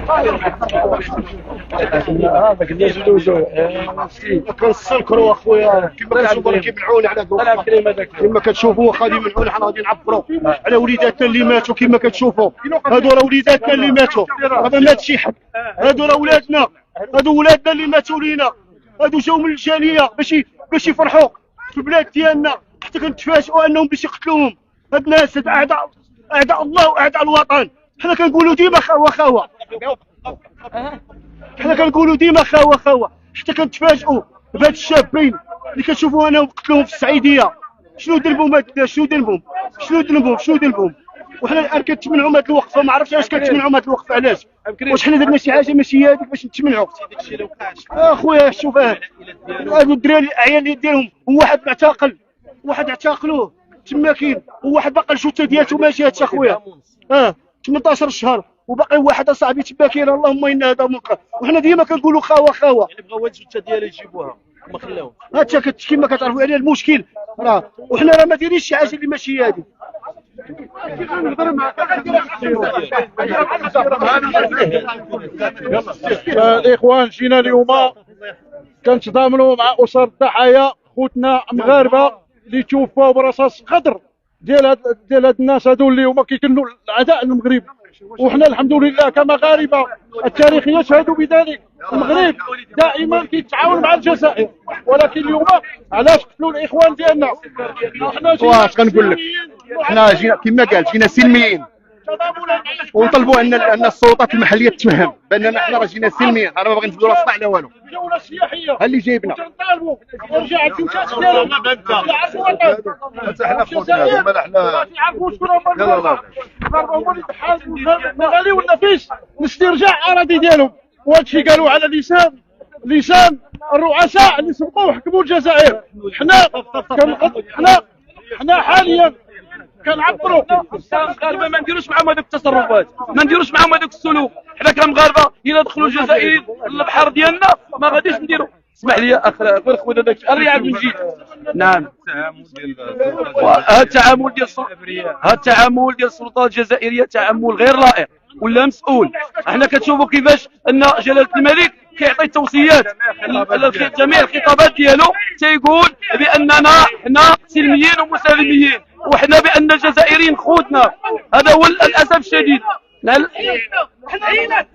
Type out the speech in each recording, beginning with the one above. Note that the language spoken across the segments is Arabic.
ما قلناش ندوزو كنسلكروا اخويا كما كتشوفوا كيمنعونا على كما كتشوفوا واخا يمنعونا حنا غادي نعبروا على وليداتنا اللي ماتوا كما كتشوفوا. هادو راه وليداتنا اللي ماتوا، راه ما مات شي حد. هادو راه ولادنا، هادو ولادنا اللي ماتوا لينا. هادو جاو من الجاليه باش يفرحوا في البلاد ديالنا، حتى كنتفاجئوا انهم باش يقتلوهم. هاد الناس هاد اعداء الله واعداء الوطن. حنا كنقولوا ديما خاوه حنا كنقولوا ديما خاوه حتى كنتفاجئوا بهاد الشابين اللي كتشوفوا انهم قتلوهم في السعيديه. شنو ذنبهم؟ وحنا الان كنتمنعوا من هاد الوقفه. ما عرفتش علاش كنتمنعوا من هاد الوقفه، علاش؟ واش حنا درنا شي حاجه ماشي هذيك باش نتمنعوا؟ اخويا شوف هادو الدراري العيال ديالهم، واحد معتقل، واحد اعتقلوه تما كاين، وواحد باقي الجثه ديالته ما جاتش اخويا. 18 شهر وباقي واحد اصاحبي تما كاين. اللهم ان هذا منكر. وحنا ديما كنقولوا خاوه يعني بغاو الجثه ديالها يجيبوها وما خلاوش. هادشي كما كتعرفوا عليه المشكل راه. وحنا راه ما دايرينش شي حاجه اللي ماشي هذه. الاخوان جينا اليوم كنتضامنوا مع اسر الضحايا، خوتنا مغاربه اللي توفاو برصاص قدر ديال هاد الناس هادو اللي هما كيكنوا الاعداء المغرب. وحنا الحمد لله كمغاربه التاريخ يشهد بذلك. المغرب دائما كيتعاون مع الجزائر، ولكن اليوم علاش قتلوا الاخوان ديالنا؟ واش غنقول لك، حنا جينا كما قال جينا سلميين ونطلبوا ان السلطات المحليه تفهم باننا حنا راه جينا سلميين، انا ما باغي نزيدوا راسنا على والو. جوله سياحيه ها اللي جايبنا كنطالبوا يرجع الجوجات ديالهم حنا خوتنا مال حنا يعرفوا شكون هما هما اللي تحالفوا المغالي والنفيس لاسترجاع الاراضي ديالهم. وهذا الشيء قالوا على لسان الرؤساء اللي سبقوا وحكموا الجزائر. حنا حاليا كنعبروا المغاربه ما نديروش معاهم هذوك التصرفات، ما نديروش معاهم هذوك السلوك. حنا كمغاربه الا دخلوا الجزائريين للبحر ديالنا ما غاديش نديروا. اسمح لي غير خويا داك الرياض من جديد. نعم هذا التعامل ديال السلطات الجزائريه تعامل غير لائق ولا مسؤول. احنا كتشوفوا كيفاش ان جلاله الملك كيعطي توصيات جميع الخطابات ديالو، تيقول باننا حنا سلميين ومسالمين، وحنا بان الجزائريين خوتنا. هذا هو للاسف الشديد. حنا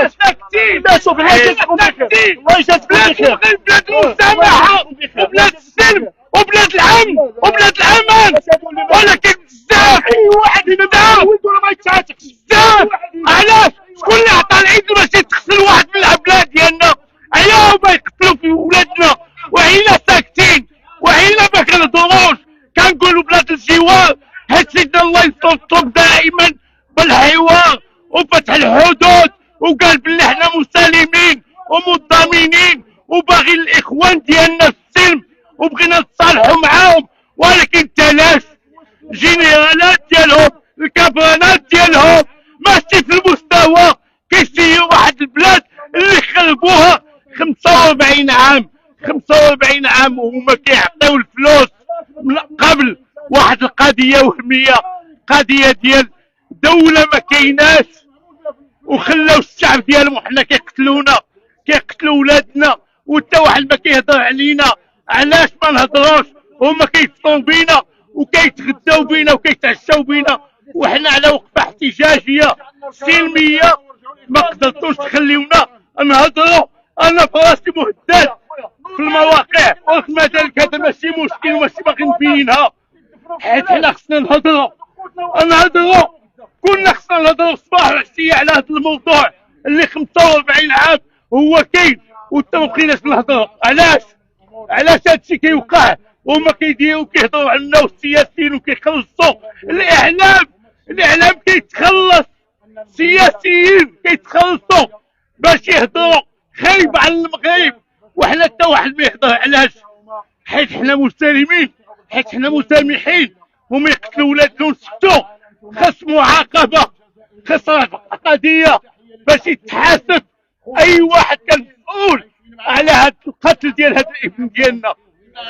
ساكتين. لا شوف الله يجازيكم بخير، الله يجازيكم بخير. بلاد المسامحه وبلاد السلم وبلاد الامن وبلاد الامان، ولكن بزاف واحد هنا ما يتعاتقش بزاف. علاش؟ شكون اللي عطى العيد باش يتغسل واحد من البلاد ديالنا؟ عياو ما يقتلوا في ولادنا وعينا ساكتين وعينا ما كنهضروش. كنقولوا بلاد الجوار، حيت سيدنا الله يطلب دائما بالحوار وفتح الحدود، وقال بلي حنا مسالمين ومنضمنين وباغي الاخوان ديالنا السلم وبغينا نتصالحوا معاهم. ولكن تلاش الجنرالات ديالهم الكبرانات ديالهم ماشي في المستوى. كيشتيو واحد البلاد اللي خربوها 45 عام وهما كيعطيو الفلوس من قبل. واحد القضيه وهميه، قضيه ديال دوله ما كايناش، وخلاو الشعب ديالهم وحنا كيقتلونا، كيقتلوا ولادنا، وتا واحد ما كيهضر علينا. علاش ما نهضروش؟ هما كيفطروا بينا وكيتغداو بينا وكيتعشاو بينا، وحنا على وقفه احتجاجيه سلميه ما قدرتوش تخليونا نهضروا. انا في راسي مهدد في المواقع، ورغم ذلك هذا ماشي مشكل وماشي باغي نبينها، حيت حنا خصنا نهضروا. كنا خصنا نهضروا صباح وعشيه على هذا الموضوع اللي 45 عام هو كاين وتا ما بقيناش نهضروا. علاش هادشي كيوقع؟ وهما كيديروا كيهضروا عنا والسياسيين وكيخلصوا الاعلام كيتخلص، السياسيين كيتخلصوا باش يهضروا خايب على المغرب، وحنا حتى واحد ما يهضر. علاش؟ حيت حنا مسالمين، حيت حنا مسامحين. هما يقتلوا ولادهم ستو، خاص معاقبه، خاص قضيه باش يتحاسب اي واحد كان مسؤول على هذا القتل ديال هذا الابن ديالنا.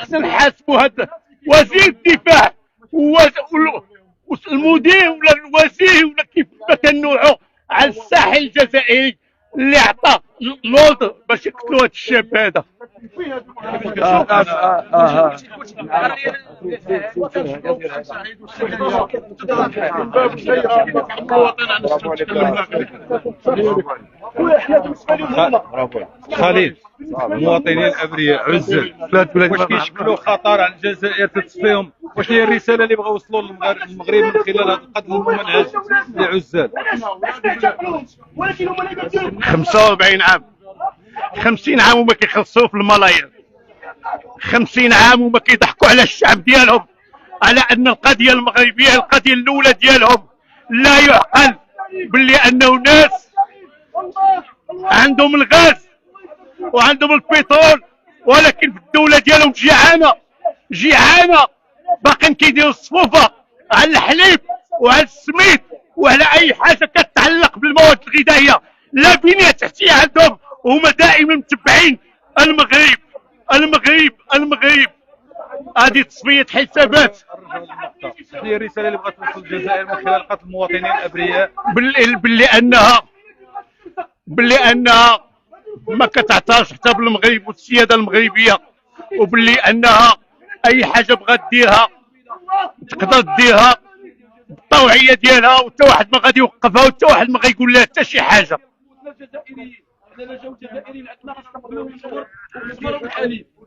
خصنا نحاسبوا هذا وزير الدفاع والمدير ولا الوزير ولا كيف ما كان نوعه على الساحل الجزائري اللي عطى لوطر باش يقتلوا هذا الشاب هذا. خالد المواطنين الابرياء عزل واش كيشكلوا خطر على الجزائر تتصفيهم؟ واش هي الرساله اللي بغاو يوصلوا للمغرب من خلال هذا القتل الممنهج لعزال؟ 45 عام 50 عام وما كيخلصوا في الملايير، 50 عام وما كيضحكوا على الشعب ديالهم، على ان القضيه المغربيه القضيه الاولى ديالهم. لا يعقل باللي انه ناس عندهم الغاز وعندهم البترول ولكن في الدوله ديالهم جيعانه باقيين كيديروا الصفوفه على الحليب وعلى السميد وعلى اي حاجه كتعلق بالمواد الغذائيه. لا بنيه تحتيه عندهم، وهما دائما متبعين المغرب. هذه تصفيه حسابات. هي الرساله اللي بغات توصل الجزائر من خلال قتل المواطنين الابرياء باللي انها ما كتعترفش حتى بالمغرب والسياده المغربيه، وباللي انها اي حاجه بغات ديرها تقدر ديرها بالطوعيه ديالها، وحتى واحد ما غادي يوقفها وحتى واحد ما غايقول لها حتى شي حاجه.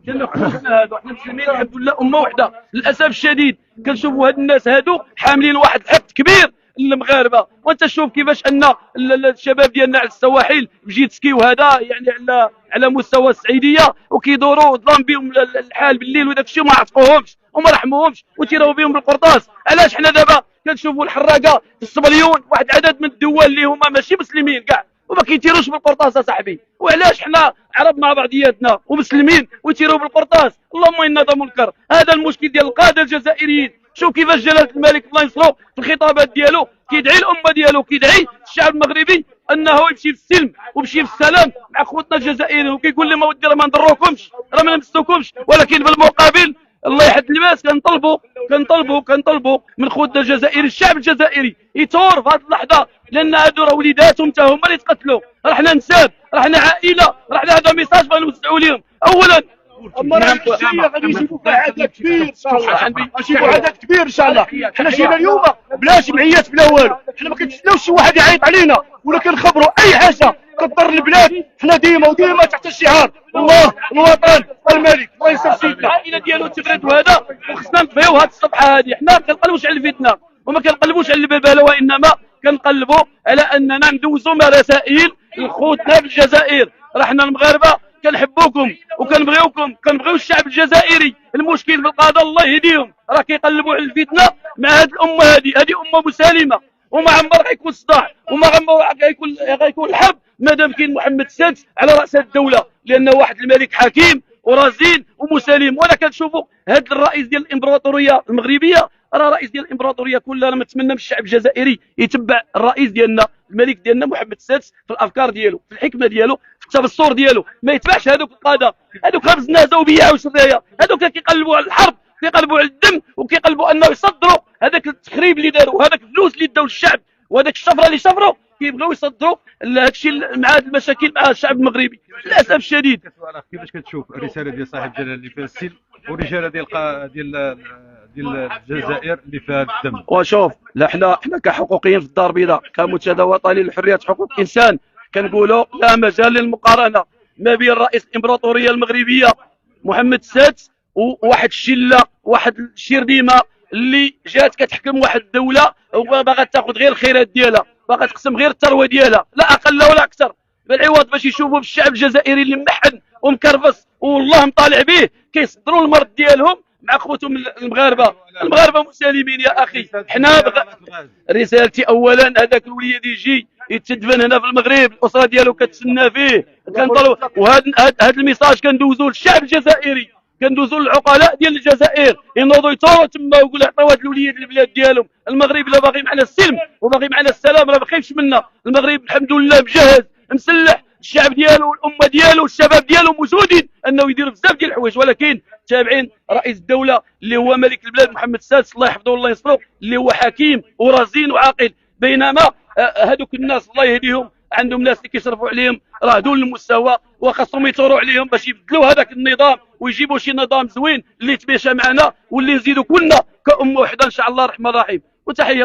كنا خوتنا هادو، حنا مسلمين الحمد لله امه وحده. للاسف الشديد كنشوفوا هاد الناس هادو حاملين واحد الحقد كبير للمغاربه، وانت شوف كيفاش ان الشباب ديالنا على السواحل بجيت سكي وهذا يعني على مستوى السعيديه، وكيدوروا ظلام بهم الحال بالليل وداك الشيء وما عرفوهمش وما رحموهمش وتيراو بهم بالقرطاس. علاش حنا دابا كنشوفوا الحراقه الصبليون واحد عدد من الدول اللي هما ماشي مسلمين كاع وما كيتيروش بالقرطاس اصاحبي؟ وعلاش حنا عرب مع بعضياتنا ومسلمين ويتيروا بالقرطاس؟ اللهم ان هذا منكر. هذا المشكل ديال القاده الجزائريين. شوف كيفاش جلاله الملك الله ينصرو في الخطابات ديالو كيدعي الامه ديالو، كيدعي الشعب المغربي انه يمشي في السلم ويمشي في السلام مع خوتنا الجزائريين، وكيقول لهم اودي راه ما نضروكمش راه ما نمسوكمش، ولكن بالمقابل الله يحد اللباس كنطلبوا من خوتنا الجزائري الشعب الجزائري يثور في هذه اللحظه، لان هادو راه وليداتهم حتى هما اللي تقتلوا. راه حنا نساب، راه حنا عائله، راه حنا هذا ميساج بغا نوزعوا لهم. اولا اما راه الشيء غادي يجيبوا فيه عدد كبير ان شاء الله، يجيبوا عدد كبير ان شاء الله. حنا جينا اليوم بلا جمعيات بلا والو، حنا ما كنتسناوش شي واحد يعيط علينا ولا كنخبروا اي حاجه كضر البلاد. حنا ديما تحت الشعار الله الوطن الملك الله ينصر سيدنا. العائله ديالو تغرد وهذا، وخصنا نطفيو هذه الصفحه هذه. حنا ما كنقلبوش على الفتنه وما كنقلبوش على البلبله، وانما كنقلبوا على اننا ندوزوا رسائل لخوتنا في الجزائر. راه حنا المغاربه كنحبوكم وكنبغيوكم، كنبغيو الشعب الجزائري. المشكل في القاده الله يهديهم، راه كيقلبوا على الفتنه مع هذه الامه. هذه امه مسالمه، وما عمر غيكون صداع وما عمر غيكون الحرب مادام كاين محمد السادس على راس الدوله، لانه واحد الملك حكيم ورزين ومسالم. وانا كنشوفوا هذا الرئيس ديال الامبراطوريه المغربيه راه رئيس ديال الامبراطوريه كلها. انا متمنى من الشعب الجزائري يتبع الرئيس ديالنا الملك ديالنا محمد السادس في الافكار ديالو، في الحكمه ديالو، في التبصر ديالو. ما يتبعش هذوك القاده، هذوك خبز نازه وبيع وشرايه، هذوك كيقلبوا على الحرب، كيقلبوا على الدم، وكيقلبوا انه يصدروا هذاك التخريب اللي داروا وهذاك الفلوس اللي داو للشعب وهذاك الشفره اللي شفروا. كيبغيو يصدروا هذا الشيء مع هذه المشاكل مع الشعب المغربي للاسف الشديد. كيفاش كتشوف الرساله ديال صاحب الجلاله اللي فيها السلم والرساله ديال الجزائر اللي فيها الدم؟ وشوف لا حنا كحقوقيين في الدار البيضاء كمتداوطين للحريات حقوق الانسان كنقولوا لا مجال للمقارنه ما بين رئيس الامبراطوريه المغربيه محمد السادس وواحد الشله، واحد الشرديمه اللي جات كتحكم واحد الدوله وباغا تاخذ غير الخيرات ديالها، باغا تقسم غير الثروه ديالها، لا اقل ولا اكثر. بالعوض باش يشوفوا بالشعب الجزائري اللي محن ومكرفس والله مطالع به كيصدروا المرض ديالهم مع خوتهم المغاربه مسالمين. يا اخي حنا رسالتي اولا هذاك الوليد يجي يتدفن هنا في المغرب، الاسره ديالو كتسنى فيه، كنطلب. وهذا الميساج كندوزو للشعب الجزائري، كندوزو للعقلاء ديال الجزائر ينوضوا يثوروا تما ويقولوا عطيو هاد الوليد للبلاد ديالهم. المغرب لا باغي معنا السلم وباغي معنا السلام راه ما خايفش منا. المغرب الحمد لله مجهز مسلح، الشعب ديالو والامه ديالو والشباب ديالو موجودين انه يديروا بزاف ديال الحوايج، ولكن تابعين رئيس الدوله اللي هو ملك البلاد محمد السادس الله يحفظه والله ينصرو، اللي هو حكيم ورزين وعاقل. بينما هذوك الناس الله يهديهم، عندهم ناس اللي كيشرفوا عليهم، راه دول المستوى وخاصهم يثوروا عليهم باش يبدلوا هذاك النظام ويجيبوا شي نظام زوين اللي يتماشى معنا واللي نزيدوا كلنا كأمة وحده ان شاء الله الرحمن الرحيم. وتحيه.